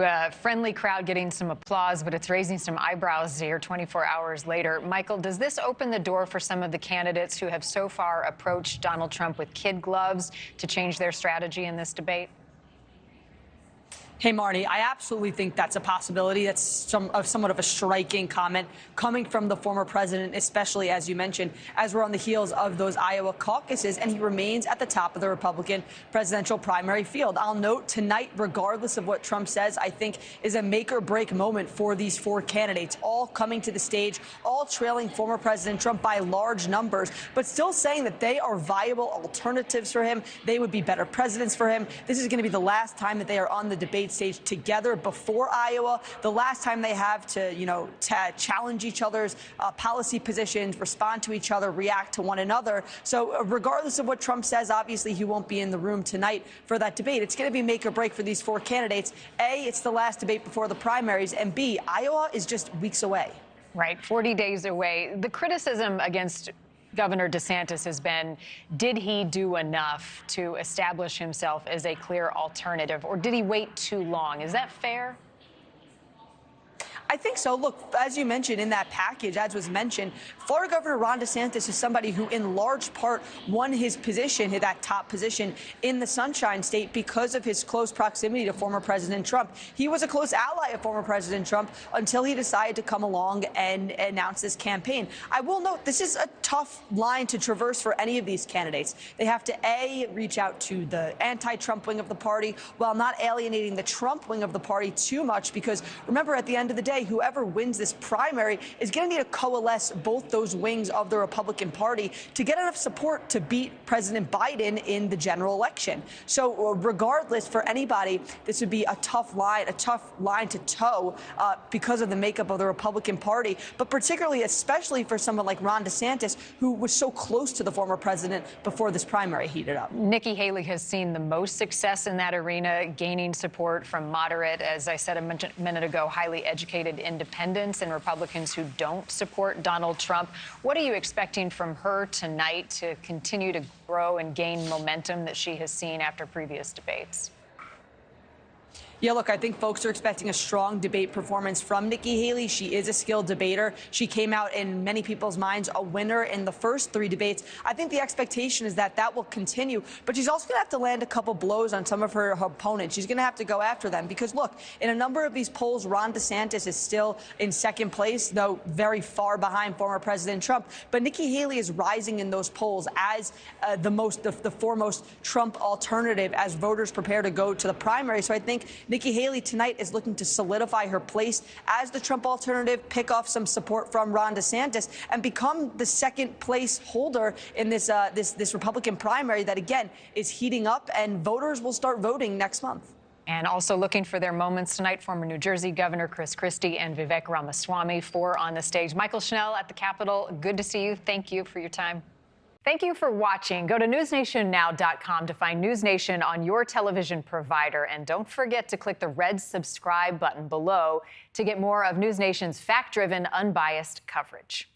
to a friendly crowd getting some applause, but it's raising some eyebrows here 24 hours later. Michael, does this open the door for some of the candidates who have so far approached Donald Trump with kid gloves to change their strategy in this debate? Hey, Marni, I absolutely think that's a possibility. That's somewhat of a striking comment coming from the former president, especially, as you mentioned, as we're on the heels of those Iowa caucuses, and he remains at the top of the Republican presidential primary field. I'll note tonight, regardless of what Trump says, I think is a make-or-break moment for these four candidates, all coming to the stage, all trailing former President Trump by large numbers, but still saying that they are viable alternatives for him. They would be better presidents for him. This is going to be the last time that they are on the debate stage together before Iowa, the last time they have to, challenge each other's policy positions, respond to each other, react to one another. So regardless of what Trump says, obviously he won't be in the room tonight for that debate. It's going to be make or break for these four candidates. A, it's the last debate before the primaries, and B, Iowa is just weeks away. Right, 40 days away. The criticism against Governor DeSantis has been, did he do enough to establish himself as a clear alternative, or did he wait too long? Is that fair? I think so. Look, as you mentioned in that package, as was mentioned, Florida Governor Ron DeSantis is somebody who in large part won his position, that top position in the Sunshine State because of his close proximity to former President Trump. He was a close ally of former President Trump until he decided to come along and announce this campaign. I will note this is a tough line to traverse for any of these candidates. They have to, A, reach out to the anti-Trump wing of the party while not alienating the Trump wing of the party too much, because remember, at the end of the day, whoever wins this primary is going to need to coalesce both those wings of the Republican Party to get enough support to beat President Biden in the general election. So regardless, for anybody, this would be a tough line to toe because of the makeup of the Republican Party, but particularly, especially for someone like Ron DeSantis, who was so close to the former president before this primary heated up. Nikki Haley has seen the most success in that arena, gaining support from moderate, as I said a minute ago, highly educated independents and Republicans who don't support Donald Trump. What are you expecting from her tonight to continue to grow and gain momentum that she has seen after previous debates? Yeah, look, I think folks are expecting a strong debate performance from Nikki Haley. She is a skilled debater. She came out in many people's minds a winner in the first three debates. I think the expectation is that that will continue, but she's also going to have to land a couple blows on some of her opponents. She's going to have to go after them because, look, in a number of these polls, Ron DeSantis is still in second place, though very far behind former President Trump. But Nikki Haley is rising in those polls as the foremost Trump alternative as voters prepare to go to the primary. So I think Nikki Haley tonight is looking to solidify her place as the Trump alternative, pick off some support from Ron DeSantis, and become the second place holder in this Republican primary that, again, is heating up, and voters will start voting next month. And also looking for their moments tonight, former New Jersey Governor Chris Christie and Vivek Ramaswamy, four on the stage. Michael Schnell at the Capitol, good to see you. Thank you for your time. Thank you for watching. Go to newsnationnow.com to find NewsNation on your television provider. And don't forget to click the red subscribe button below to get more of NewsNation's fact-driven, unbiased coverage.